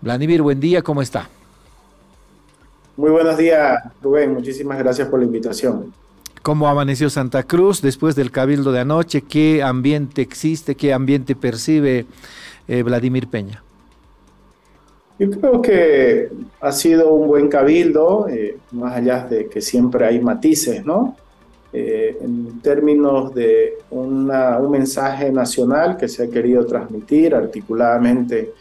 Vladimir, buen día, ¿cómo está? Muy buenos días, Rubén. Muchísimas gracias por la invitación. ¿Cómo amaneció Santa Cruz después del cabildo de anoche? ¿Qué ambiente existe? ¿Qué ambiente percibe Vladimir Peña? Yo creo que ha sido un buen cabildo, más allá de que siempre hay matices, ¿no? En términos de un mensaje nacional que se ha querido transmitir articuladamente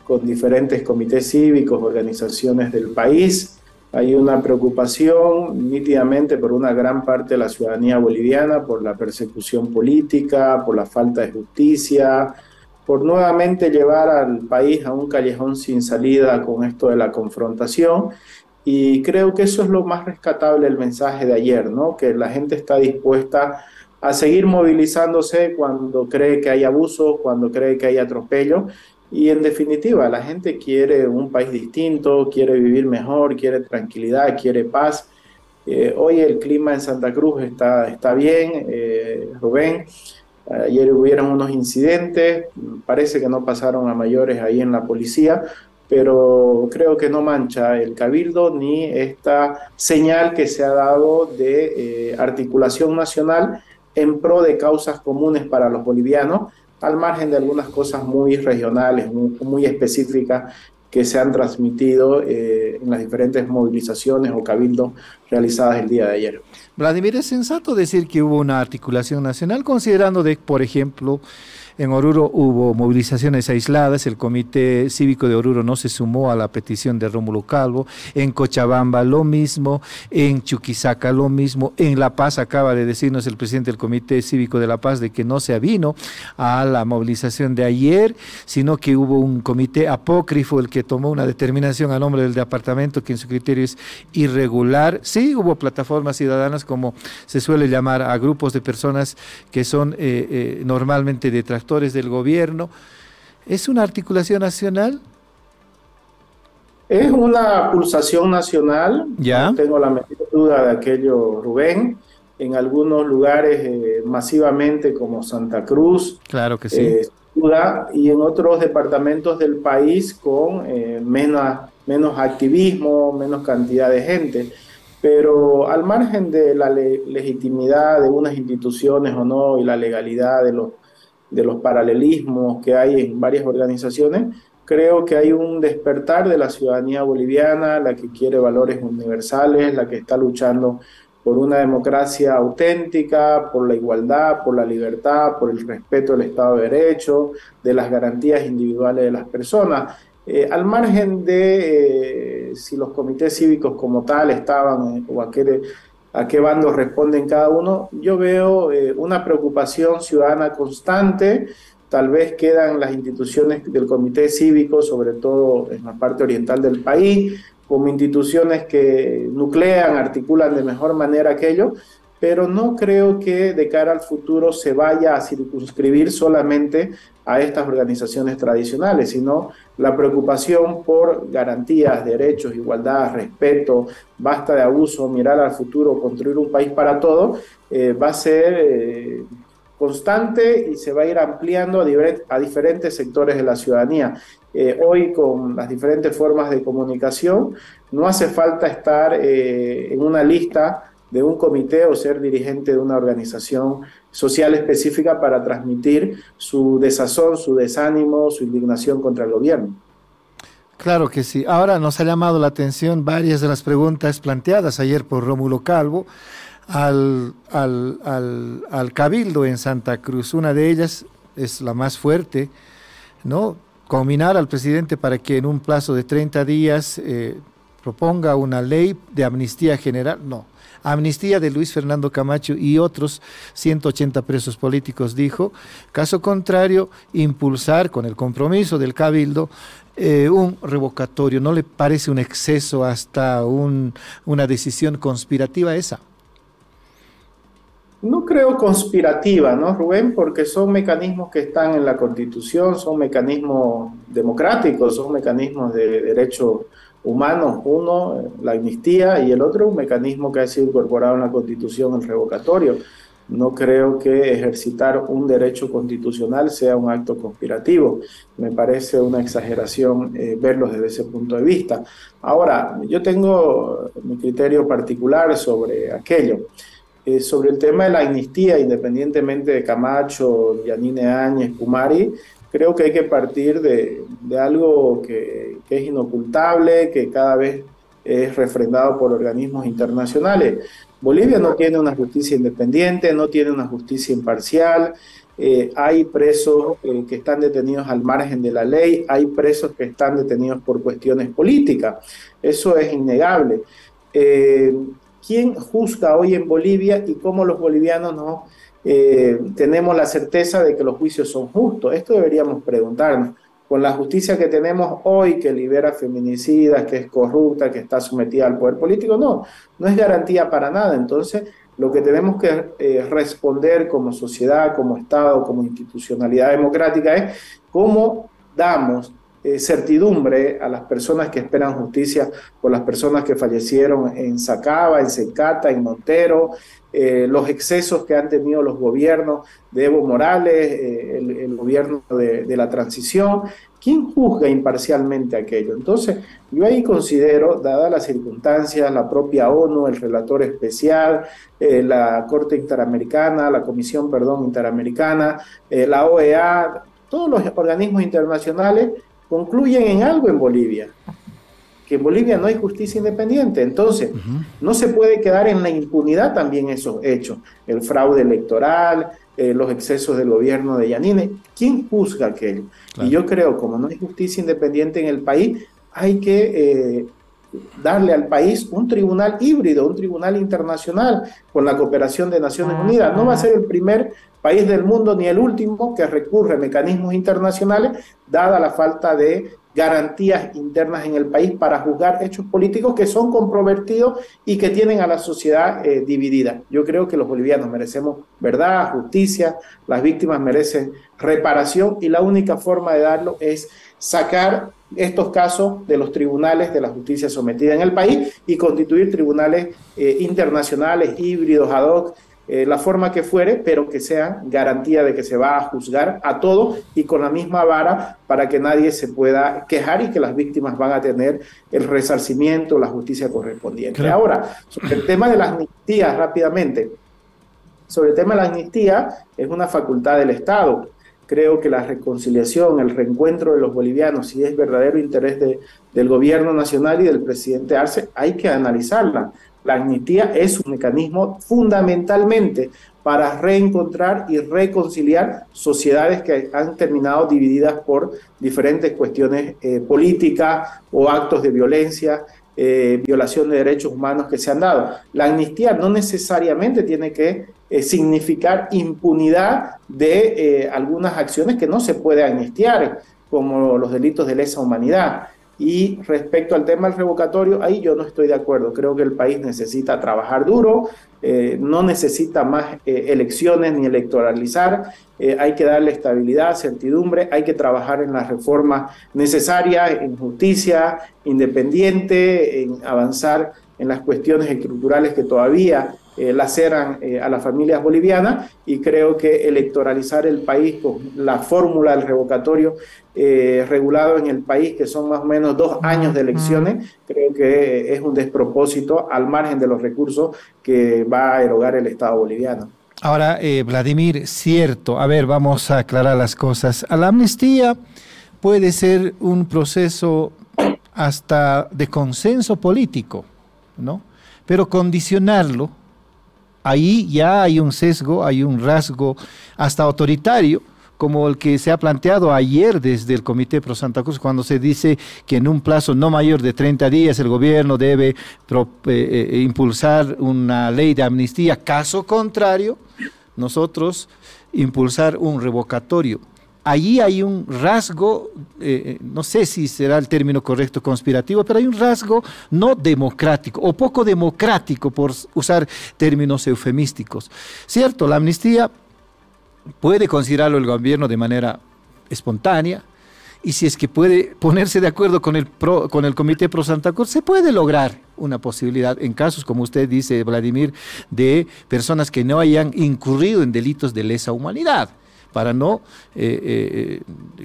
con diferentes comités cívicos, organizaciones del país. Hay una preocupación nítidamente por una gran parte de la ciudadanía boliviana, por la persecución política, por la falta de justicia, por nuevamente llevar al país a un callejón sin salida con esto de la confrontación. Y creo que eso es lo más rescatable del mensaje de ayer, ¿no? Que la gente está dispuesta a seguir movilizándose cuando cree que hay abuso, cuando cree que hay atropello. Y en definitiva, la gente quiere un país distinto, quiere vivir mejor, quiere tranquilidad, quiere paz. Hoy el clima en Santa Cruz está bien, Rubén. Ayer hubieron unos incidentes, parece que no pasaron a mayores ahí en la policía, pero creo que no mancha el cabildo ni esta señal que se ha dado de articulación nacional en pro de causas comunes para los bolivianos, al margen de algunas cosas muy regionales, muy específicas que se han transmitido en las diferentes movilizaciones o cabildos realizadas el día de ayer. Vladimir, ¿es sensato decir que hubo una articulación nacional, considerando de, por ejemplo, en Oruro hubo movilizaciones aisladas, el Comité Cívico de Oruro no se sumó a la petición de Rómulo Calvo, en Cochabamba lo mismo, en Chuquisaca lo mismo, en La Paz acaba de decirnos el presidente del Comité Cívico de La Paz de que no se avino a la movilización de ayer, sino que hubo un comité apócrifo el que tomó una determinación a nombre del departamento que en su criterio es irregular. Sí, hubo plataformas ciudadanas, como se suele llamar a grupos de personas que son normalmente detractores del gobierno. ¿Es una articulación nacional? Es una pulsación nacional, Ya, no tengo la menor duda de aquello, Rubén. En algunos lugares masivamente como Santa Cruz, claro que sí. duda, y en otros departamentos del país con menos activismo, menos cantidad de gente. Pero al margen de la legitimidad de unas instituciones o no y la legalidad de los paralelismos que hay en varias organizaciones, creo que hay un despertar de la ciudadanía boliviana, la que quiere valores universales, la que está luchando por una democracia auténtica, por la igualdad, por la libertad, por el respeto del Estado de Derecho, de las garantías individuales de las personas. Al margen de si los comités cívicos como tal estaban o a qué bando responden cada uno, yo veo una preocupación ciudadana constante. Tal vez quedan las instituciones del comité cívico, sobre todo en la parte oriental del país, como instituciones que nuclean, articulan de mejor manera aquello, pero no creo que de cara al futuro se vaya a circunscribir solamente a estas organizaciones tradicionales, sino la preocupación por garantías, derechos, igualdad, respeto, basta de abuso, mirar al futuro, construir un país para todos, va a ser constante y se va a ir ampliando a diferentes sectores de la ciudadanía. Hoy con las diferentes formas de comunicación no hace falta estar en una lista de un comité o ser dirigente de una organización social específica para transmitir su desazón, su desánimo, su indignación contra el gobierno. Claro que sí. Ahora nos ha llamado la atención varias de las preguntas planteadas ayer por Rómulo Calvo al Cabildo en Santa Cruz. Una de ellas es la más fuerte, ¿no? Combinar al presidente para que en un plazo de 30 días proponga una ley de amnistía general. No, amnistía de Luis Fernando Camacho y otros 180 presos políticos, dijo. Caso contrario, impulsar con el compromiso del Cabildo un revocatorio. ¿No le parece un exceso hasta una decisión conspirativa esa? No creo conspirativa, ¿no, Rubén? Porque son mecanismos que están en la Constitución, son mecanismos democráticos, son mecanismos de derechos humanos. Uno, la amnistía, y el otro, un mecanismo que ha sido incorporado en la Constitución, el revocatorio. no creo que ejercitar un derecho constitucional sea un acto conspirativo. Me parece una exageración verlo desde ese punto de vista. Ahora, yo tengo mi criterio particular sobre aquello. Sobre el tema de la amnistía, independientemente de Camacho, Yanine Áñez, Kumari, creo que hay que partir de algo que es inocultable, que cada vez es refrendado por organismos internacionales. Bolivia no tiene una justicia independiente, no tiene una justicia imparcial, hay presos que están detenidos al margen de la ley, hay presos que están detenidos por cuestiones políticas, eso es innegable. ¿Quién juzga hoy en Bolivia y cómo los bolivianos no tenemos la certeza de que los juicios son justos? Esto deberíamos preguntarnos. Con la justicia que tenemos hoy, que libera feminicidas, que es corrupta, que está sometida al poder político, no es garantía para nada. Entonces, lo que tenemos que responder como sociedad, como Estado, como institucionalidad democrática es cómo damos certidumbre a las personas que esperan justicia por las personas que fallecieron en Sacaba, en Secata, en Montero, los excesos que han tenido los gobiernos de Evo Morales, el gobierno de la transición. ¿Quién juzga imparcialmente aquello? Entonces, yo ahí considero, dadas las circunstancias, la propia ONU, el relator especial, la Corte Interamericana, la Comisión, Interamericana, la OEA, todos los organismos internacionales concluyen en algo en Bolivia, que en Bolivia no hay justicia independiente. Entonces, no se puede quedar en la impunidad también esos hechos, el fraude electoral, los excesos del gobierno de Yanine. ¿Quién juzga aquello? Claro. Y yo creo, como no hay justicia independiente en el país, hay que darle al país un tribunal híbrido, un tribunal internacional con la cooperación de Naciones Unidas. No va a ser el primer país del mundo ni el último que recurre a mecanismos internacionales, dada la falta de garantías internas en el país para juzgar hechos políticos que son controvertidos y que tienen a la sociedad dividida. Yo creo que los bolivianos merecemos verdad, justicia, las víctimas merecen reparación y la única forma de darlo es sacar estos casos de los tribunales de la justicia sometida en el país y constituir tribunales internacionales, híbridos, ad hoc, la forma que fuere, pero que sean garantía de que se va a juzgar a todos y con la misma vara para que nadie se pueda quejar y que las víctimas van a tener el resarcimiento, la justicia correspondiente. Claro. Ahora, sobre el tema de las amnistías, rápidamente, sobre el tema de la amnistía es una facultad del Estado. Creo que la reconciliación, el reencuentro de los bolivianos, si es verdadero interés del gobierno nacional y del presidente Arce, hay que analizarla. La amnistía es un mecanismo fundamentalmente para reencontrar y reconciliar sociedades que han terminado divididas por diferentes cuestiones políticas o actos de violencia, violación de derechos humanos que se han dado. La amnistía no necesariamente tiene que significar impunidad de algunas acciones que no se puede amnistiar, como los delitos de lesa humanidad. Y respecto al tema del revocatorio, ahí yo no estoy de acuerdo. Creo que el país necesita trabajar duro, no necesita más elecciones ni electoralizar. Hay que darle estabilidad, certidumbre, hay que trabajar en las reformas necesarias, en justicia independiente, en avanzar en las cuestiones estructurales que todavía laceran a las familias bolivianas, y creo que electoralizar el país con la fórmula del revocatorio regulado en el país, que son más o menos 2 años de elecciones, creo que es un despropósito al margen de los recursos que va a erogar el Estado boliviano. Ahora, Vladimir, cierto, a ver, vamos a aclarar las cosas. La amnistía puede ser un proceso hasta de consenso político, ¿no? Pero condicionarlo, ahí ya hay un sesgo, hay un rasgo hasta autoritario, como el que se ha planteado ayer desde el Comité Pro Santa Cruz, cuando se dice que en un plazo no mayor de 30 días el gobierno debe impulsar una ley de amnistía. Caso contrario, nosotros impulsar un revocatorio. Allí hay un rasgo, no sé si será el término correcto, conspirativo, pero hay un rasgo no democrático o poco democrático, por usar términos eufemísticos. Cierto, la amnistía puede considerarlo el gobierno de manera espontánea y si es que puede ponerse de acuerdo con con el Comité Pro Santa Cruz, se puede lograr una posibilidad en casos, como usted dice, Vladimir, de personas que no hayan incurrido en delitos de lesa humanidad, para no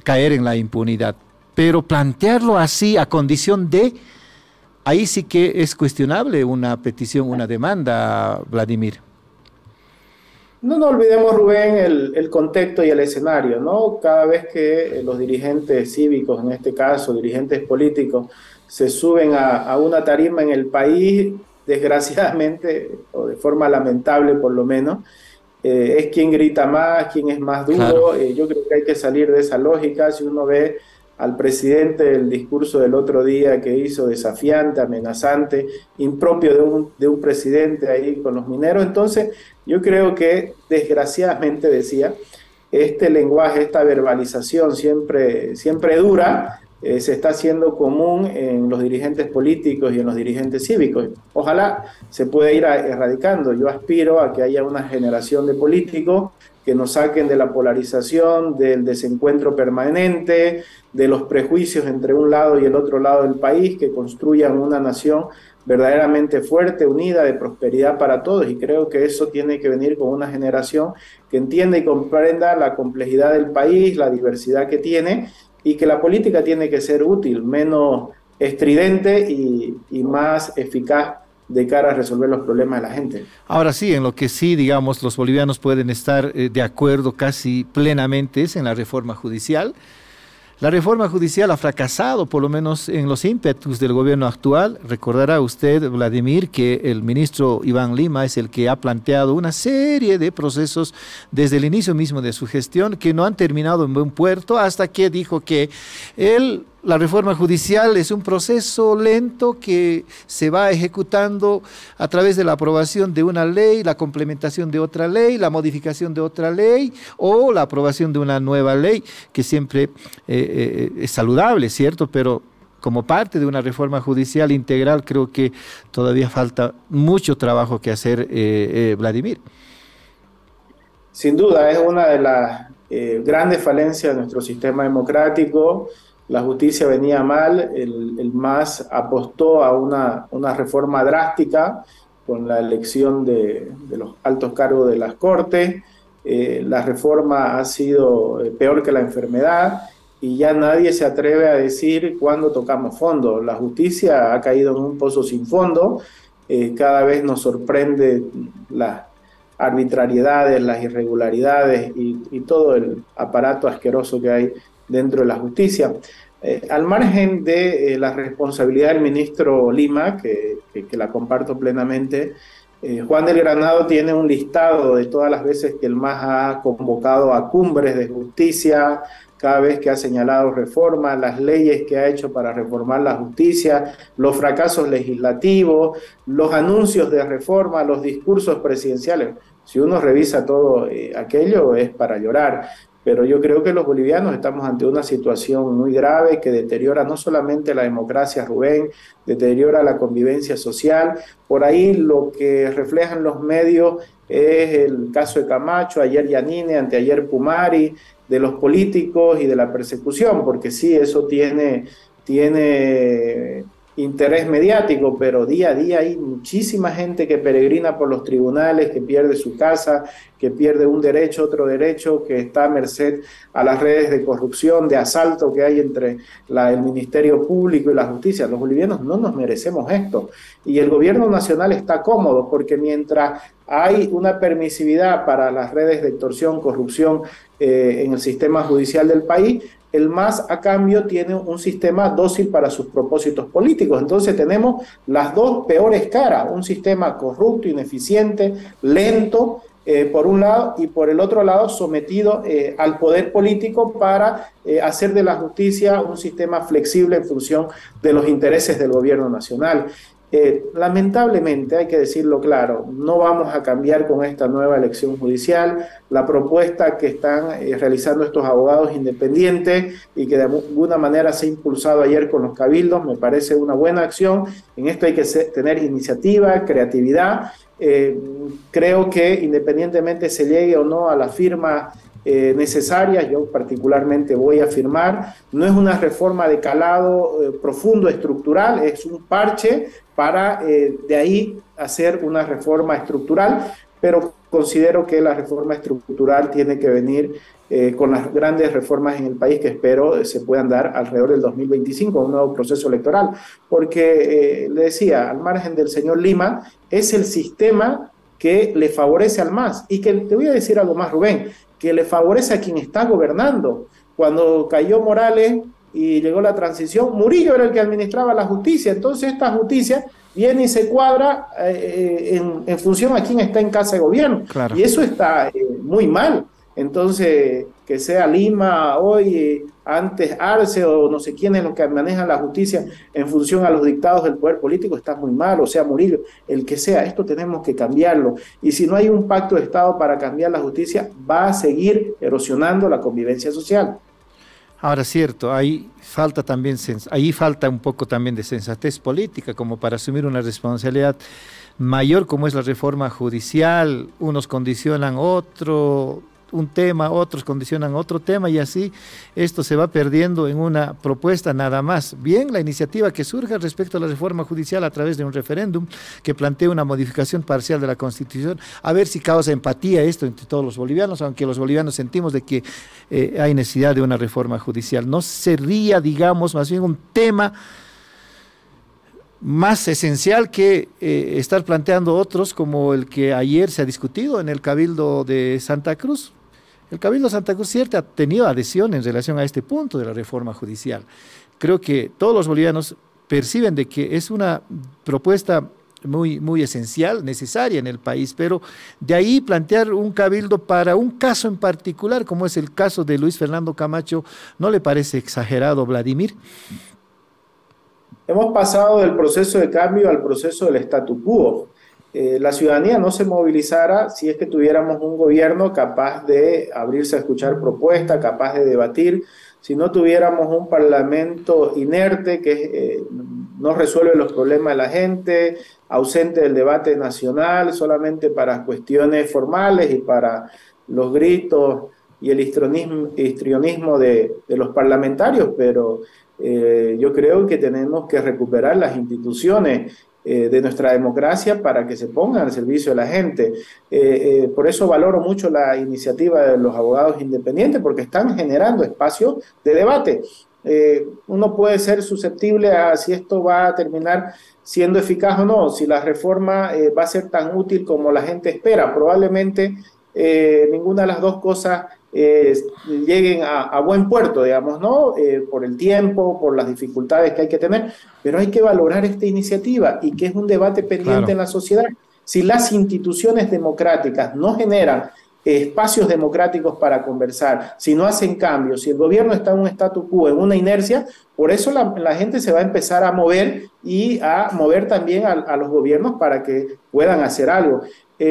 caer en la impunidad. Pero plantearlo así a condición de, ahí sí que es cuestionable una petición, una demanda, Vladimir. No nos olvidemos, Rubén, el contexto y el escenario, ¿no? Cada vez que los dirigentes cívicos, en este caso dirigentes políticos, se suben a una tarima en el país, desgraciadamente, o de forma lamentable por lo menos, es quien grita más, quien es más duro. Claro. Yo creo que hay que salir de esa lógica. Si uno ve al presidente el discurso del otro día que hizo desafiante, amenazante, impropio de un presidente ahí con los mineros, entonces yo creo que desgraciadamente, decía, este lenguaje, esta verbalización siempre dura, se está haciendo común en los dirigentes políticos y en los dirigentes cívicos. Ojalá se pueda ir erradicando. Yo aspiro a que haya una generación de políticos que nos saquen de la polarización, del desencuentro permanente, de los prejuicios entre un lado y el otro lado del país, que construyan una nación verdaderamente fuerte, unida, de prosperidad para todos, y creo que eso tiene que venir con una generación que entienda y comprenda la complejidad del país, la diversidad que tiene, y que la política tiene que ser útil, menos estridente y más eficaz de cara a resolver los problemas de la gente. Ahora sí, en lo que sí, digamos, los bolivianos pueden estar de acuerdo casi plenamente es en la reforma judicial. La reforma judicial ha fracasado, por lo menos en los ímpetus del gobierno actual. Recordará usted, Vladimir, que el ministro Iván Lima es el que ha planteado una serie de procesos desde el inicio mismo de su gestión que no han terminado en buen puerto, hasta que dijo que la reforma judicial es un proceso lento que se va ejecutando a través de la aprobación de una ley, la complementación de otra ley, la modificación de otra ley o la aprobación de una nueva ley, que siempre es saludable, ¿cierto? Pero como parte de una reforma judicial integral creo que todavía falta mucho trabajo que hacer, Vladimir. Sin duda, es una de las grandes falencias de nuestro sistema democrático. La justicia venía mal, el MAS apostó a una reforma drástica con la elección de los altos cargos de las Cortes. La reforma ha sido peor que la enfermedad y ya nadie se atreve a decir cuándo tocamos fondo. La justicia ha caído en un pozo sin fondo. Cada vez nos sorprende las arbitrariedades, las irregularidades y todo el aparato asqueroso que hay dentro de la justicia. Al margen de la responsabilidad del ministro Lima, que la comparto plenamente, Juan del Granado tiene un listado de todas las veces que el MAS ha convocado a cumbres de justicia, cada vez que ha señalado reformas, las leyes que ha hecho para reformar la justicia, los fracasos legislativos, los anuncios de reforma, los discursos presidenciales. Si uno revisa todo aquello es para llorar. Pero yo creo que los bolivianos estamos ante una situación muy grave que deteriora no solamente la democracia, Rubén, deteriora la convivencia social. Por ahí lo que reflejan los medios es el caso de Camacho, ayer Yanine, anteayer Pumari, de los políticos y de la persecución, porque sí, eso tiene interés mediático, pero día a día hay muchísima gente que peregrina por los tribunales, que pierde su casa, que pierde un derecho, otro derecho, que está a merced a las redes de corrupción, de asalto que hay entre el Ministerio Público y la justicia. Los bolivianos no nos merecemos esto. Y el gobierno nacional está cómodo, porque mientras hay una permisividad para las redes de extorsión, corrupción en el sistema judicial del país, el MAS a cambio tiene un sistema dócil para sus propósitos políticos. Entonces tenemos las dos peores caras, un sistema corrupto, ineficiente, lento, por un lado, y por el otro lado sometido al poder político para hacer de la justicia un sistema flexible en función de los intereses del gobierno nacional. Lamentablemente, hay que decirlo claro, no vamos a cambiar con esta nueva elección judicial. La propuesta que están realizando estos abogados independientes y que de alguna manera se ha impulsado ayer con los cabildos, me parece una buena acción. En esto hay que tener iniciativa, creatividad. Creo que independientemente se llegue o no a la firma necesarias, yo particularmente voy a firmar. No es una reforma de calado profundo, estructural, es un parche para de ahí hacer una reforma estructural, pero considero que la reforma estructural tiene que venir con las grandes reformas en el país que espero se puedan dar alrededor del 2025, un nuevo proceso electoral, porque le decía, al margen del señor Lima, es el sistema que le favorece al MAS, y que te voy a decir algo más, Rubén, que le favorece a quien está gobernando. Cuando cayó Morales y llegó la transición, Murillo era el que administraba la justicia, entonces esta justicia viene y se cuadra en función a quién está en casa de gobierno, claro. Y eso está muy mal. Entonces, que sea Lima hoy, antes Arce o no sé quiénes los que manejan la justicia en función a los dictados del poder político, está muy mal, o sea, Murillo, el que sea, esto tenemos que cambiarlo. Y si no hay un pacto de Estado para cambiar la justicia, va a seguir erosionando la convivencia social. Ahora, cierto, ahí falta un poco también de sensatez política, como para asumir una responsabilidad mayor como es la reforma judicial. Unos condicionan un tema, otros condicionan otro tema, y así esto se va perdiendo en una propuesta nada más. Bien, la iniciativa que surja respecto a la reforma judicial a través de un referéndum que plantee una modificación parcial de la Constitución, a ver si causa empatía esto entre todos los bolivianos, aunque los bolivianos sentimos de que hay necesidad de una reforma judicial. No sería, digamos, más bien un tema más esencial que estar planteando otros, como el que ayer se ha discutido en el Cabildo de Santa Cruz. El Cabildo de Santa Cruz cierto ha tenido adhesión en relación a este punto de la reforma judicial. Creo que todos los bolivianos perciben de que es una propuesta muy esencial, necesaria en el país, pero de ahí plantear un cabildo para un caso en particular, como es el caso de Luis Fernando Camacho, ¿no le parece exagerado, Vladimir? Hemos pasado del proceso de cambio al proceso del statu quo. La ciudadanía no se movilizara si es que tuviéramos un gobierno capaz de abrirse a escuchar propuestas, capaz de debatir, si no tuviéramos un parlamento inerte que no resuelve los problemas de la gente, ausente del debate nacional, solamente para cuestiones formales y para los gritos y el histrionismo de los parlamentarios, pero yo creo que tenemos que recuperar las instituciones de nuestra democracia para que se pongan al servicio de la gente. Por eso valoro mucho la iniciativa de los abogados independientes, porque están generando espacios de debate. Uno puede ser susceptible a si esto va a terminar siendo eficaz o no, si la reforma va a ser tan útil como la gente espera. Probablemente ninguna de las dos cosas lleguen a buen puerto, digamos, ¿no? Por el tiempo, por las dificultades que hay que tener, pero hay que valorar esta iniciativa y que es un debate pendiente, claro, en la sociedad. Si las instituciones democráticas no generan espacios democráticos para conversar, si no hacen cambios, si el gobierno está en un statu quo, en una inercia, por eso la gente se va a empezar a mover y a mover también a los gobiernos para que puedan hacer algo.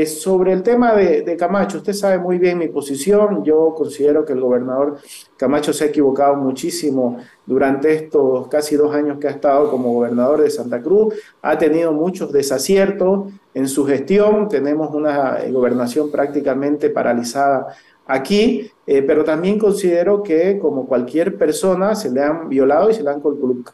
Sobre el tema de Camacho, usted sabe muy bien mi posición. Yo considero que el gobernador Camacho se ha equivocado muchísimo durante estos casi 2 años que ha estado como gobernador de Santa Cruz. Ha tenido muchos desaciertos en su gestión. Tenemos una gobernación prácticamente paralizada aquí, pero también considero que como cualquier persona se le han violado y se le han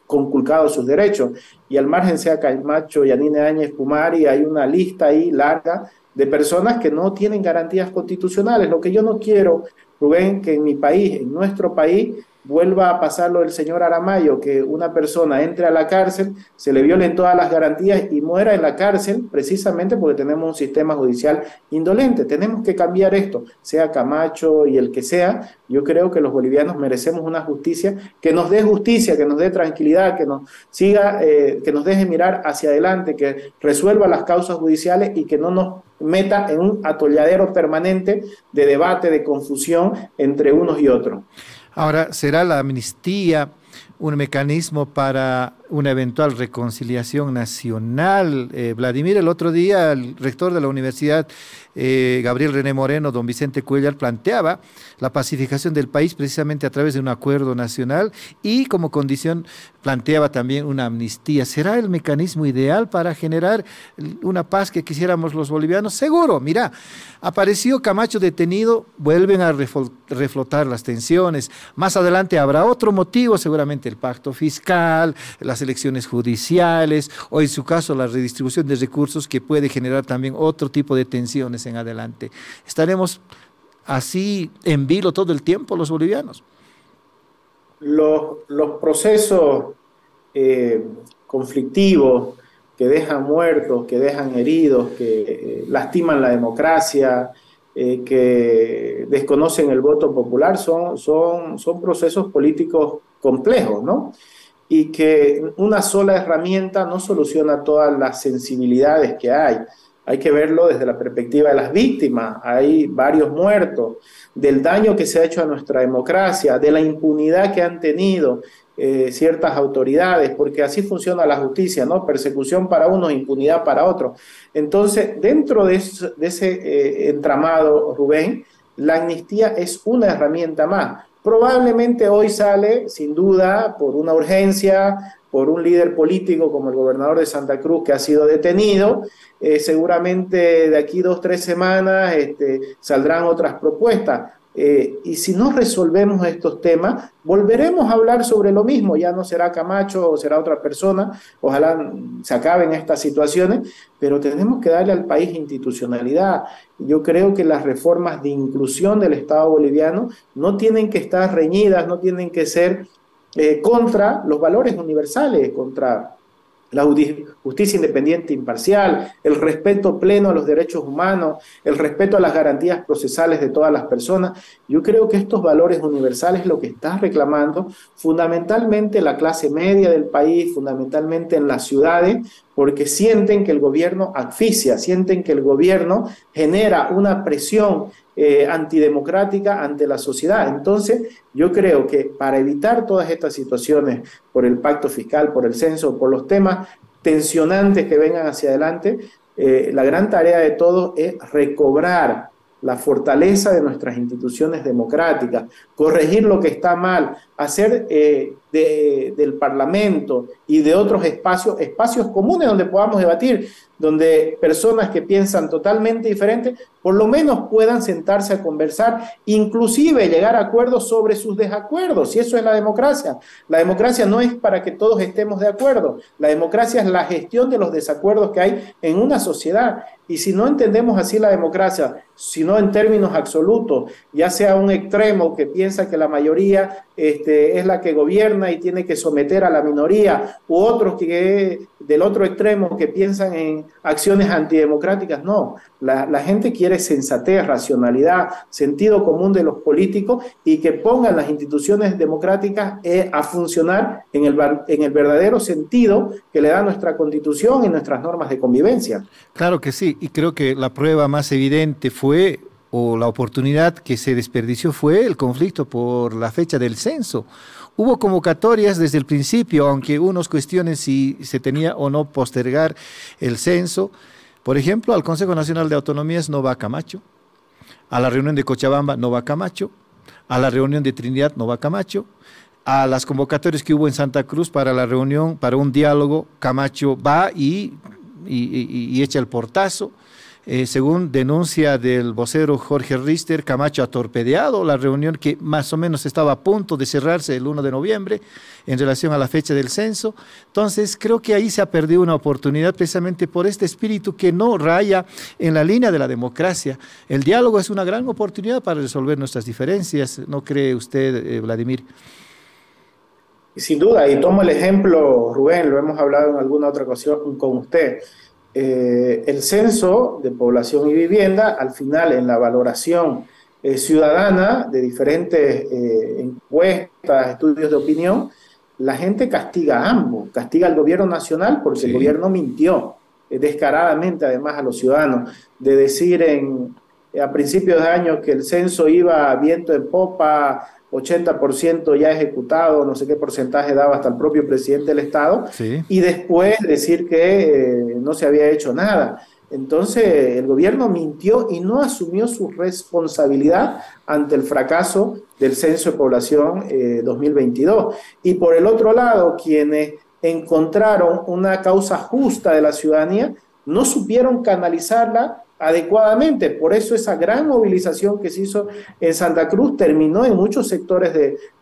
conculcado sus derechos. Y al margen sea Camacho, Yanine Áñez, Pumari, hay una lista ahí larga de personas que no tienen garantías constitucionales. Lo que yo no quiero, Rubén, que en mi país, en nuestro país, vuelva a pasar lo del señor Aramayo, que una persona entre a la cárcel, se le violen todas las garantías y muera en la cárcel, precisamente porque tenemos un sistema judicial indolente. Tenemos que cambiar esto, sea Camacho y el que sea. Yo creo que los bolivianos merecemos una justicia, que nos dé tranquilidad, que nos siga, que nos deje mirar hacia adelante, que resuelva las causas judiciales y que no nos meta en un atolladero permanente de debate, de confusión entre unos y otros. Ahora, ¿será la amnistía un mecanismo para una eventual reconciliación nacional. Vladimir, el otro día el rector de la universidad, Gabriel René Moreno, don Vicente Cuellar, planteaba la pacificación del país precisamente a través de un acuerdo nacional y como condición planteaba también una amnistía. ¿Será el mecanismo ideal para generar una paz que quisiéramos los bolivianos? Seguro, mira, apareció Camacho detenido, vuelven a reflotar las tensiones. Más adelante habrá otro motivo, seguramente el pacto fiscal, las elecciones judiciales o en su caso la redistribución de recursos que puede generar también otro tipo de tensiones en adelante. ¿Estaremos así en vilo todo el tiempo los bolivianos? Los procesos conflictivos que dejan muertos, que dejan heridos, que lastiman la democracia, que desconocen el voto popular, son procesos políticos complejos, ¿no? Y que una sola herramienta no soluciona todas las sensibilidades que hay. Hay que verlo desde la perspectiva de las víctimas. Hay varios muertos, del daño que se ha hecho a nuestra democracia, de la impunidad que han tenido ciertas autoridades, porque así funciona la justicia, ¿no? Persecución para unos, impunidad para otros. Entonces, dentro de ese entramado, Rubén, la amnistía es una herramienta más. Probablemente hoy sale, sin duda, por una urgencia, por un líder político como el gobernador de Santa Cruz que ha sido detenido. Seguramente de aquí 2 o 3 semanas saldrán otras propuestas. Y si no resolvemos estos temas, volveremos a hablar sobre lo mismo. Ya no será Camacho o será otra persona. Ojalá se acaben estas situaciones, pero tenemos que darle al país institucionalidad. Yo creo que las reformas de inclusión del Estado boliviano no tienen que estar reñidas, no tienen que ser contra los valores universales, contra la justicia independiente e imparcial, el respeto pleno a los derechos humanos, el respeto a las garantías procesales de todas las personas. Yo creo que estos valores universales lo que está reclamando fundamentalmente la clase media del país, fundamentalmente en las ciudades, porque sienten que el gobierno asfixia, sienten que el gobierno genera una presión antidemocrática ante la sociedad. Entonces, yo creo que para evitar todas estas situaciones, por el pacto fiscal, por el censo, por los temas tensionantes que vengan hacia adelante, la gran tarea de todos es recobrar la fortaleza de nuestras instituciones democráticas, corregir lo que está mal, hacer del Parlamento y de otros espacios comunes donde podamos debatir, donde personas que piensan totalmente diferente, por lo menos puedan sentarse a conversar, inclusive llegar a acuerdos sobre sus desacuerdos, y eso es la democracia. La democracia no es para que todos estemos de acuerdo, la democracia es la gestión de los desacuerdos que hay en una sociedad, y si no entendemos así la democracia, sino en términos absolutos, ya sea un extremo que piensa que la mayoría es la que gobierna y tiene que someter a la minoría, u otros que del otro extremo que piensan en acciones antidemocráticas, no. La gente quiere sensatez, racionalidad, sentido común de los políticos y que pongan las instituciones democráticas a funcionar en el verdadero sentido que le da nuestra Constitución y nuestras normas de convivencia. Claro que sí, y creo que la prueba más evidente fue, o la oportunidad que se desperdició fue el conflicto por la fecha del censo. Hubo convocatorias desde el principio, aunque unos cuestionen si se tenía o no postergar el censo. Por ejemplo, al Consejo Nacional de Autonomías no va Camacho, a la reunión de Cochabamba no va Camacho, a la reunión de Trinidad no va Camacho, a las convocatorias que hubo en Santa Cruz para la reunión, para un diálogo, Camacho va y echa el portazo. Según denuncia del vocero Jorge Rister, Camacho ha torpedeado la reunión que más o menos estaba a punto de cerrarse el 1 de noviembre en relación a la fecha del censo. Entonces, creo que ahí se ha perdido una oportunidad precisamente por este espíritu que no raya en la línea de la democracia. El diálogo es una gran oportunidad para resolver nuestras diferencias, ¿no cree usted, Vladimir? Sin duda, y tomo el ejemplo, Rubén, lo hemos hablado en alguna otra ocasión con usted. El censo de población y vivienda, al final en la valoración ciudadana de diferentes encuestas, estudios de opinión, la gente castiga a ambos, castiga al gobierno nacional porque sí, el gobierno mintió descaradamente además a los ciudadanos, de decir en a principios de año que el censo iba a viento en popa, 80% ya ejecutado, no sé qué porcentaje daba hasta el propio presidente del Estado, Sí. y después decir que no se había hecho nada. Entonces el gobierno mintió y no asumió su responsabilidad ante el fracaso del Censo de Población 2022. Y por el otro lado, quienes encontraron una causa justa de la ciudadanía no supieron canalizarla adecuadamente. Por eso esa gran movilización que se hizo en Santa Cruz terminó en muchos sectores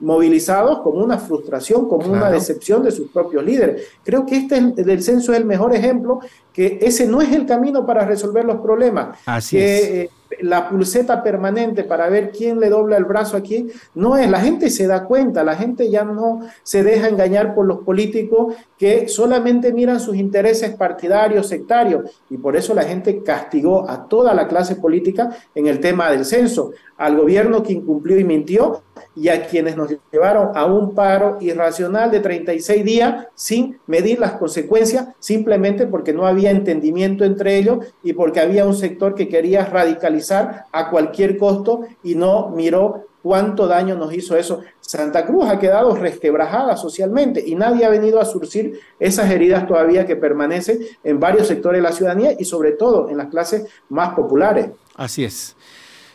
movilizados como una frustración, como una decepción de sus propios líderes. Creo que del censo es el mejor ejemplo, que ese no es el camino para resolver los problemas. Así es. La pulseta permanente para ver quién le dobla el brazo a quién, no es, la gente se da cuenta, la gente ya no se deja engañar por los políticos que solamente miran sus intereses partidarios, sectarios, y por eso la gente castigó a toda la clase política en el tema del censo, al gobierno que incumplió y mintió, y a quienes nos llevaron a un paro irracional de 36 días sin medir las consecuencias, simplemente porque no había entendimiento entre ellos y porque había un sector que quería radicalizar a cualquier costo y no miró cuánto daño nos hizo eso. Santa Cruz ha quedado resquebrajada socialmente y nadie ha venido a surcir esas heridas todavía que permanecen en varios sectores de la ciudadanía y sobre todo en las clases más populares. Así es.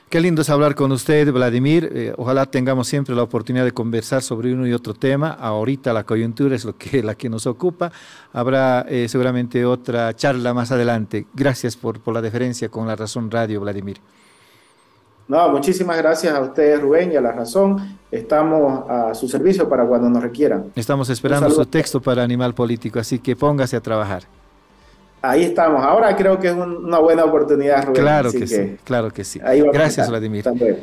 Qué lindo es hablar con usted, Vladimir. Ojalá tengamos siempre la oportunidad de conversar sobre uno y otro tema. Ahorita la coyuntura es la que nos ocupa. Habrá seguramente otra charla más adelante. Gracias por la deferencia con La Razón Radio, Vladimir. No, muchísimas gracias a ustedes, Rubén, y a La Razón. Estamos a su servicio para cuando nos requieran. Estamos esperando su texto para Animal Político, así que póngase a trabajar. Ahí estamos. Ahora creo que es una buena oportunidad, Rubén. Claro que sí, claro que sí. Gracias, Vladimir. Hasta luego.